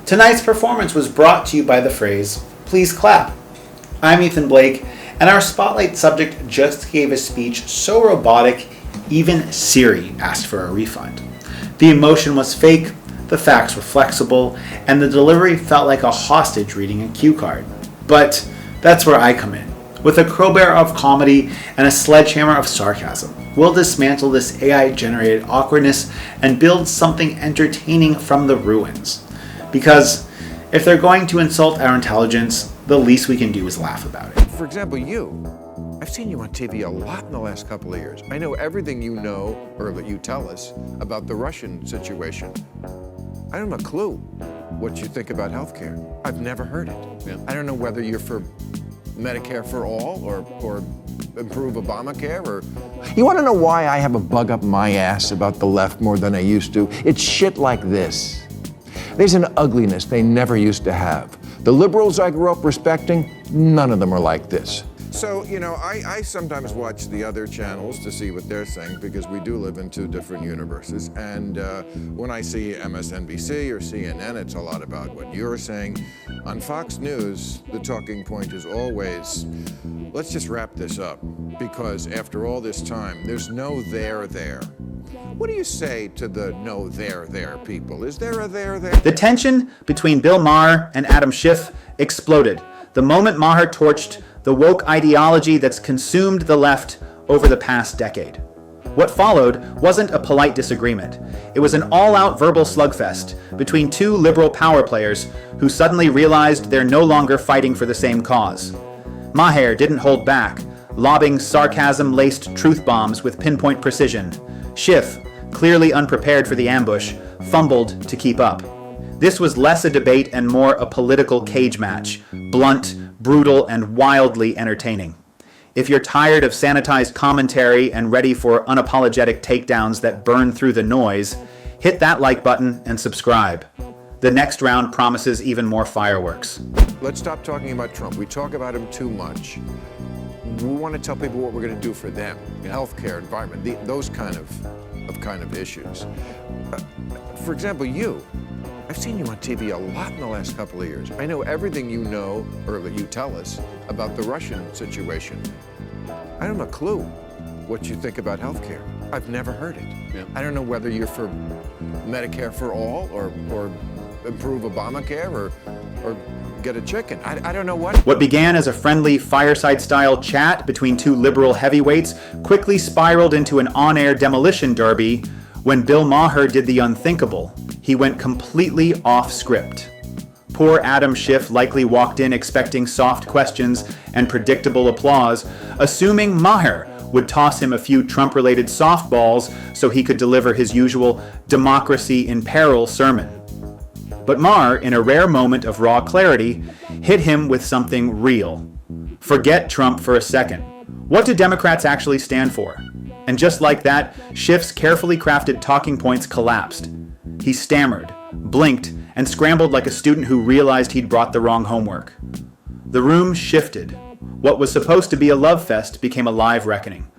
Tonight's performance was brought to you by the phrase, "Please clap." I'm Ethan Blake, and our spotlight subject just gave a speech so robotic, even Siri asked for a refund. The emotion was fake, the facts were flexible, and the delivery felt like a hostage reading a cue card. But that's where I come in. With a crowbar of comedy and a sledgehammer of sarcasm, we'll dismantle this AI-generated awkwardness and build something entertaining from the ruins. Because if they're going to insult our intelligence, the least we can do is laugh about it. For example, I've seen you on TV a lot in the last couple of years. I know everything you know, or that you tell us, about the Russian situation. I don't have a clue what you think about healthcare. I've never heard it. Yeah. I don't know whether you're for Medicare for all, or improve Obamacare, or... You want to know why I have a bug up my ass about the left more than I used to? It's shit like this. There's an ugliness they never used to have. The liberals I grew up respecting, none of them are like this. So, I sometimes watch the other channels to see what they're saying, because we do live in two different universes. And when I see MSNBC or CNN, it's a lot about what you're saying. On Fox News, the talking point is always, let's just wrap this up, because after all this time, there's no there there. What do you say to the no there there people? Is there a there there? The tension between Bill Maher and Adam Schiff exploded the moment Maher torched the woke ideology that's consumed the left over the past decade. What followed wasn't a polite disagreement. It was an all-out verbal slugfest between two liberal power players who suddenly realized they're no longer fighting for the same cause. Maher didn't hold back, lobbing sarcasm-laced truth bombs with pinpoint precision. Schiff, clearly unprepared for the ambush, fumbled to keep up. This was less a debate and more a political cage match, blunt, brutal, and wildly entertaining. If you're tired of sanitized commentary and ready for unapologetic takedowns that burn through the noise, hit that like button and subscribe. The next round promises even more fireworks. Let's stop talking about Trump. We talk about him too much. We want to tell people what we're going to do for them. Healthcare, environment, those kind of issues. For example, I've seen you on TV a lot in the last couple of years. I know everything you know, or that you tell us, about the Russian situation. I don't have a clue what you think about healthcare. I've never heard it. Yeah. I don't know whether you're for Medicare for all, or improve Obamacare, or get a chicken. I don't know what. What began as a friendly fireside-style chat between two liberal heavyweights quickly spiraled into an on-air demolition derby when Bill Maher did the unthinkable. He went completely off script. Poor Adam Schiff likely walked in expecting soft questions and predictable applause, assuming Maher would toss him a few Trump-related softballs so he could deliver his usual democracy in peril sermon. But Maher, in a rare moment of raw clarity, hit him with something real. Forget Trump for a second. What do Democrats actually stand for? And just like that, Schiff's carefully crafted talking points collapsed. He stammered, blinked, and scrambled like a student who realized he'd brought the wrong homework. The room shifted. What was supposed to be a love fest became a live reckoning.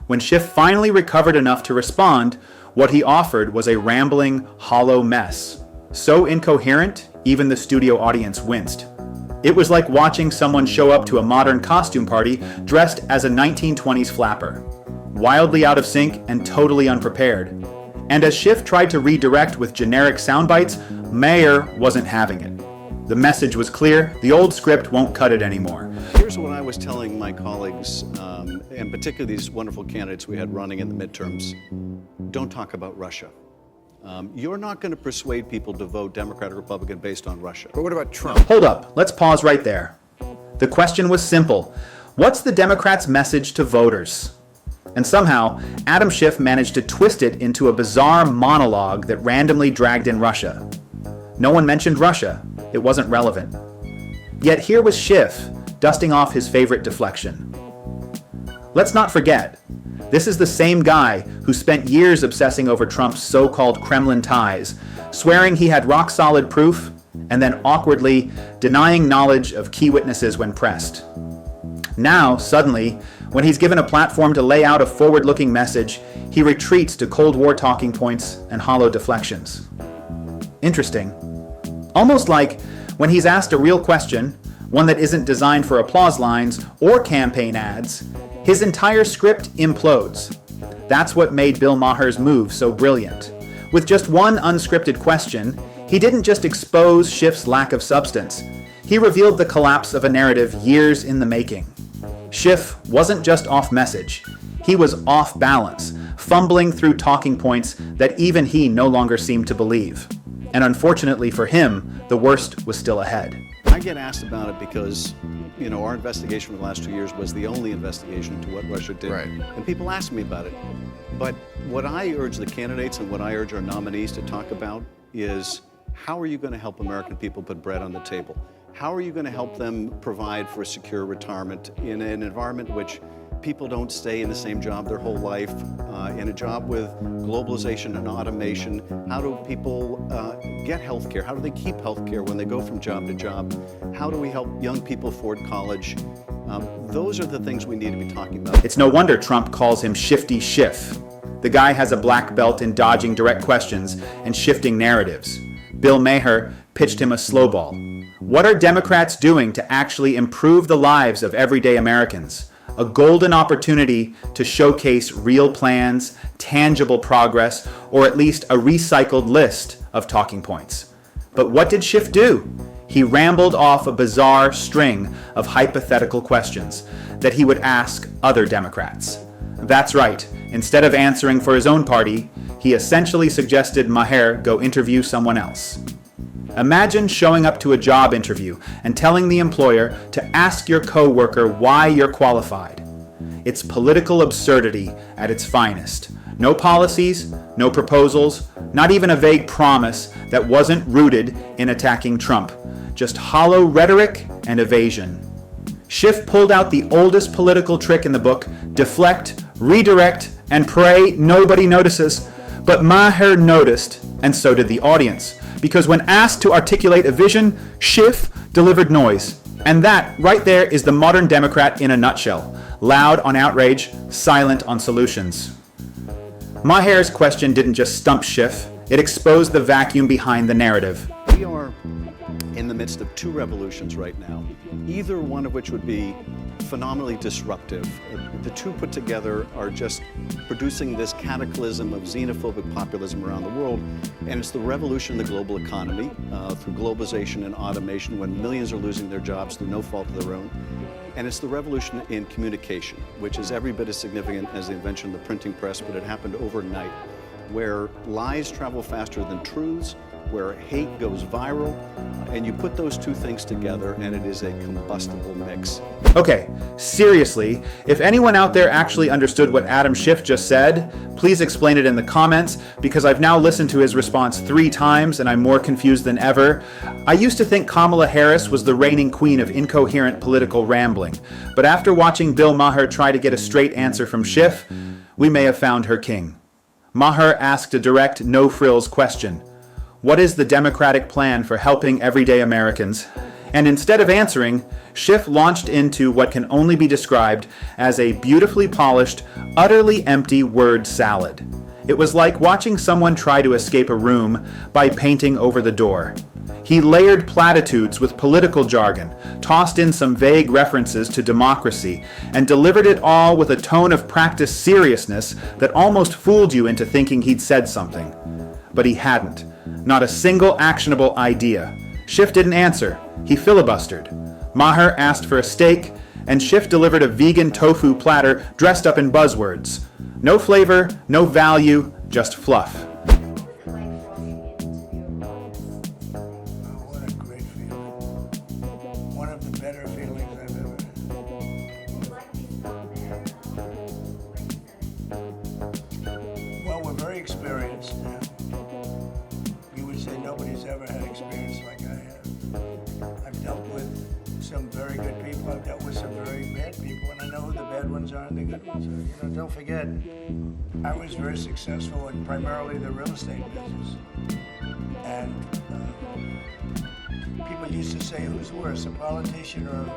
When Schiff finally recovered enough to respond, what he offered was a rambling, hollow mess. So incoherent, even the studio audience winced. It was like watching someone show up to a modern costume party dressed as a 1920s flapper. Wildly out of sync and totally unprepared. And as Schiff tried to redirect with generic sound bites, Maher wasn't having it. The message was clear, the old script won't cut it anymore. Here's what I was telling my colleagues, and particularly these wonderful candidates we had running in the midterms. Don't talk about Russia. You're not going to persuade people to vote Democrat or Republican based on Russia. But what about Trump? Hold up, let's pause right there. The question was simple. What's the Democrats' message to voters? And somehow, Adam Schiff managed to twist it into a bizarre monologue that randomly dragged in Russia. No one mentioned Russia. It wasn't relevant. Yet here was Schiff, dusting off his favorite deflection. Let's not forget, this is the same guy who spent years obsessing over Trump's so-called Kremlin ties, swearing he had rock-solid proof, and then awkwardly denying knowledge of key witnesses when pressed. Now, suddenly, when he's given a platform to lay out a forward-looking message, he retreats to Cold War talking points and hollow deflections. Interesting. Almost like when he's asked a real question, one that isn't designed for applause lines or campaign ads, his entire script implodes. That's what made Bill Maher's move so brilliant. With just one unscripted question, he didn't just expose Schiff's lack of substance. He revealed the collapse of a narrative years in the making. Schiff wasn't just off message. He was off balance, fumbling through talking points that even he no longer seemed to believe. And unfortunately for him, the worst was still ahead. I get asked about it because, our investigation for the last 2 years was the only investigation into what Russia did. Right. And people ask me about it. But what I urge the candidates and what I urge our nominees to talk about is, how are you going to help American people put bread on the table? How are you going to help them provide for a secure retirement in an environment which people don't stay in the same job their whole life, in a job with globalization and automation? How do people get health care? How do they keep health care when they go from job to job? How do we help young people afford college? Those are the things we need to be talking about. It's no wonder Trump calls him Shifty Schiff. The guy has a black belt in dodging direct questions and shifting narratives. Bill Maher pitched him a slow ball. What are Democrats doing to actually improve the lives of everyday Americans? A golden opportunity to showcase real plans, tangible progress, or at least a recycled list of talking points. But what did Schiff do? He rambled off a bizarre string of hypothetical questions that he would ask other Democrats. That's right. Instead of answering for his own party, he essentially suggested Maher go interview someone else. Imagine showing up to a job interview and telling the employer to ask your coworker why you're qualified. It's political absurdity at its finest. No policies, no proposals, not even a vague promise that wasn't rooted in attacking Trump. Just hollow rhetoric and evasion. Schiff pulled out the oldest political trick in the book: deflect, redirect, and pray nobody notices. But Maher noticed, and so did the audience. Because when asked to articulate a vision, Schiff delivered noise. And that, right there, is the modern Democrat in a nutshell. Loud on outrage, silent on solutions. Maher's question didn't just stump Schiff, it exposed the vacuum behind the narrative. We are in the midst of two revolutions right now, either one of which would be phenomenally disruptive. The two put together are just producing this cataclysm of xenophobic populism around the world, and it's the revolution of the global economy through globalization and automation, when millions are losing their jobs through no fault of their own. And it's the revolution in communication, which is every bit as significant as the invention of the printing press, but it happened overnight, where lies travel faster than truths, where hate goes viral, and you put those two things together and it is a combustible mix. Okay, seriously, if anyone out there actually understood what Adam Schiff just said, please explain it in the comments, because I've now listened to his response 3 times and I'm more confused than ever. I used to think Kamala Harris was the reigning queen of incoherent political rambling, but after watching Bill Maher try to get a straight answer from Schiff, we may have found her king. Maher asked a direct, no-frills question. What is the Democratic plan for helping everyday Americans? And instead of answering, Schiff launched into what can only be described as a beautifully polished, utterly empty word salad. It was like watching someone try to escape a room by painting over the door. He layered platitudes with political jargon, tossed in some vague references to democracy, and delivered it all with a tone of practiced seriousness that almost fooled you into thinking he'd said something. But he hadn't. Not a single actionable idea. Schiff didn't answer. He filibustered. Maher asked for a steak, and Schiff delivered a vegan tofu platter dressed up in buzzwords. No flavor, no value, just fluff. What a great feeling. One of the better feelings I've ever had. Well, we're very experienced now. You would say nobody's ever had experience like I have. I've dealt with some very good people. I've dealt with some very bad people, and I know who the bad ones are and the good ones are. Don't forget, I was very successful in primarily the real estate business. And people used to say, who's worse, a politician or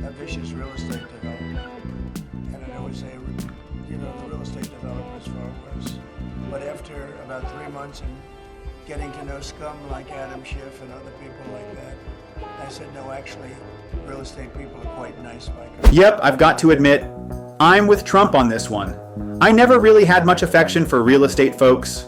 a vicious real estate developer? And I'd always say, the real estate developer is far worse. But after about 3 months in getting to know scum like Adam Schiff and other people like that. I said, no, actually, real estate people are quite nice like us. Yep, I've got to admit, I'm with Trump on this one. I never really had much affection for real estate folks.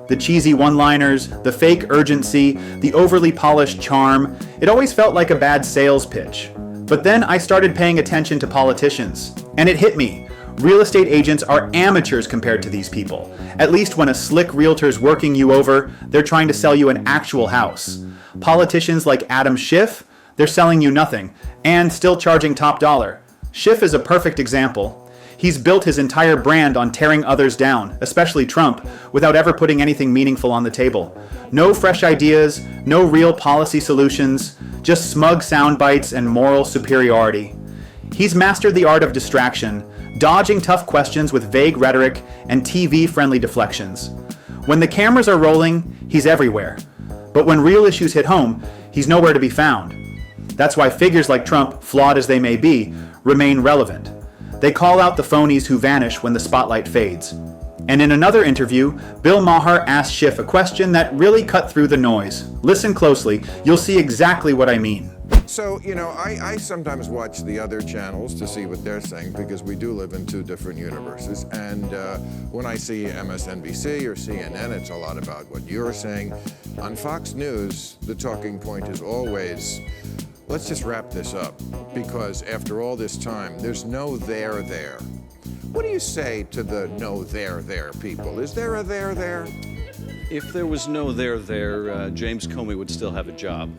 The cheesy one-liners, the fake urgency, the overly polished charm, it always felt like a bad sales pitch. But then I started paying attention to politicians, and it hit me. Real estate agents are amateurs compared to these people. At least when a slick realtor's working you over, they're trying to sell you an actual house. Politicians like Adam Schiff, they're selling you nothing, and still charging top dollar. Schiff is a perfect example. He's built his entire brand on tearing others down, especially Trump, without ever putting anything meaningful on the table. No fresh ideas, no real policy solutions, just smug sound bites and moral superiority. He's mastered the art of distraction, dodging tough questions with vague rhetoric and TV-friendly deflections. When the cameras are rolling, he's everywhere. But when real issues hit home, he's nowhere to be found. That's why figures like Trump, flawed as they may be, remain relevant. They call out the phonies who vanish when the spotlight fades. And in another interview, Bill Maher asked Schiff a question that really cut through the noise. Listen closely, you'll see exactly what I mean. So, I sometimes watch the other channels to see what they're saying because we do live in two different universes. And when I see MSNBC or CNN, it's a lot about what you're saying. On Fox News, the talking point is always, let's just wrap this up, because after all this time, there's no there there. What do you say to the no there there people? Is there a there there? If there was no there, James Comey would still have a job.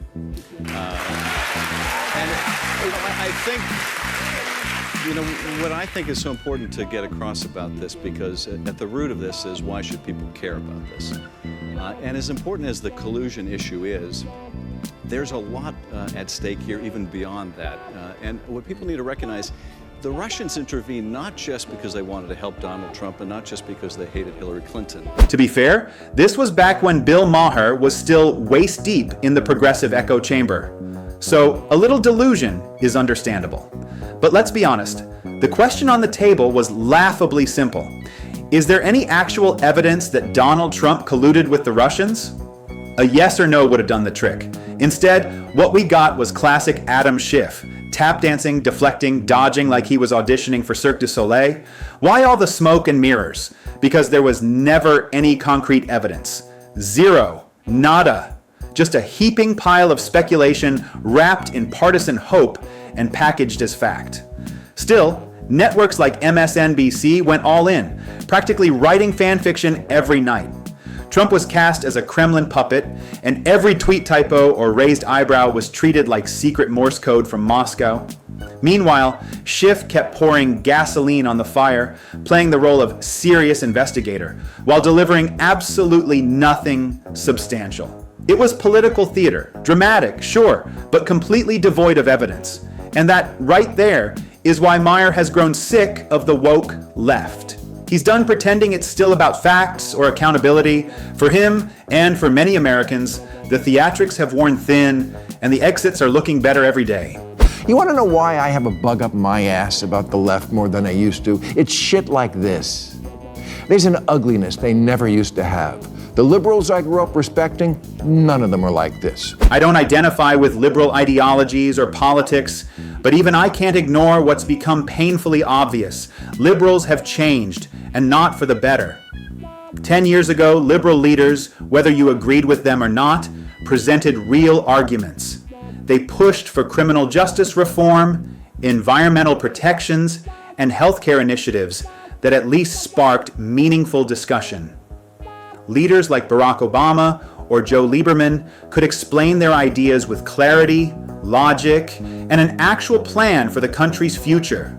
I think, what I think is so important to get across about this, because at the root of this is why should people care about this? And as important as the collusion issue is, there's a lot at stake here, even beyond that. And what people need to recognize, the Russians intervened not just because they wanted to help Donald Trump and not just because they hated Hillary Clinton. To be fair, this was back when Bill Maher was still waist deep in the progressive echo chamber. So a little delusion is understandable. But let's be honest, the question on the table was laughably simple. Is there any actual evidence that Donald Trump colluded with the Russians? A yes or no would have done the trick. Instead, what we got was classic Adam Schiff, tap dancing, deflecting, dodging like he was auditioning for Cirque du Soleil. Why all the smoke and mirrors? Because there was never any concrete evidence. Zero. Nada. Just a heaping pile of speculation wrapped in partisan hope and packaged as fact. Still, networks like MSNBC went all in, practically writing fan fiction every night. Trump was cast as a Kremlin puppet, and every tweet typo or raised eyebrow was treated like secret Morse code from Moscow. Meanwhile, Schiff kept pouring gasoline on the fire, playing the role of serious investigator, while delivering absolutely nothing substantial. It was political theater, dramatic, sure, but completely devoid of evidence. And that right there is why Maher has grown sick of the woke left. He's done pretending it's still about facts or accountability. For him, and for many Americans, the theatrics have worn thin, and the exits are looking better every day. You want to know why I have a bug up my ass about the left more than I used to? It's shit like this. There's an ugliness they never used to have. The liberals I grew up respecting, none of them are like this. I don't identify with liberal ideologies or politics, but even I can't ignore what's become painfully obvious. Liberals have changed, and not for the better. 10 years ago, liberal leaders, whether you agreed with them or not, presented real arguments. They pushed for criminal justice reform, environmental protections, and healthcare initiatives that at least sparked meaningful discussion. Leaders like Barack Obama or Joe Lieberman could explain their ideas with clarity, logic, and an actual plan for the country's future.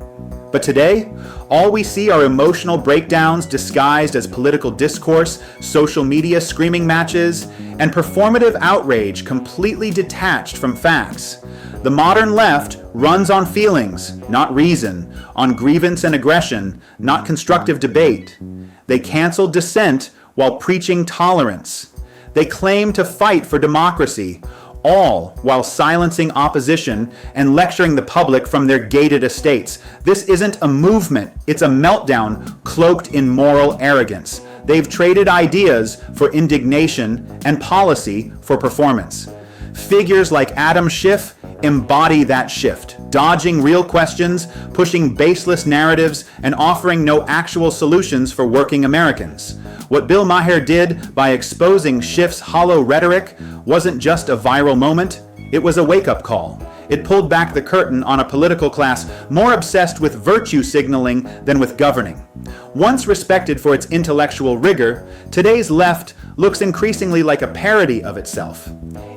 But today, all we see are emotional breakdowns disguised as political discourse, social media screaming matches, and performative outrage completely detached from facts. The modern left runs on feelings, not reason, on grievance and aggression, not constructive debate. They cancel dissent while preaching tolerance. They claim to fight for democracy, all while silencing opposition and lecturing the public from their gated estates. This isn't a movement, it's a meltdown cloaked in moral arrogance. They've traded ideas for indignation and policy for performance. Figures like Adam Schiff embody that shift, dodging real questions, pushing baseless narratives, and offering no actual solutions for working Americans. What Bill Maher did by exposing Schiff's hollow rhetoric wasn't just a viral moment, it was a wake-up call. It pulled back the curtain on a political class more obsessed with virtue signaling than with governing. Once respected for its intellectual rigor, today's left looks increasingly like a parody of itself.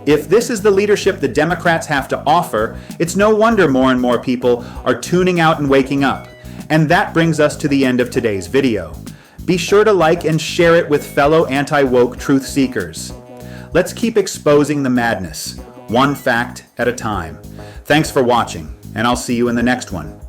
If this is the leadership the Democrats have to offer, it's no wonder more and more people are tuning out and waking up. And that brings us to the end of today's video. Be sure to like and share it with fellow anti-woke truth seekers. Let's keep exposing the madness, one fact at a time. Thanks for watching, and I'll see you in the next one.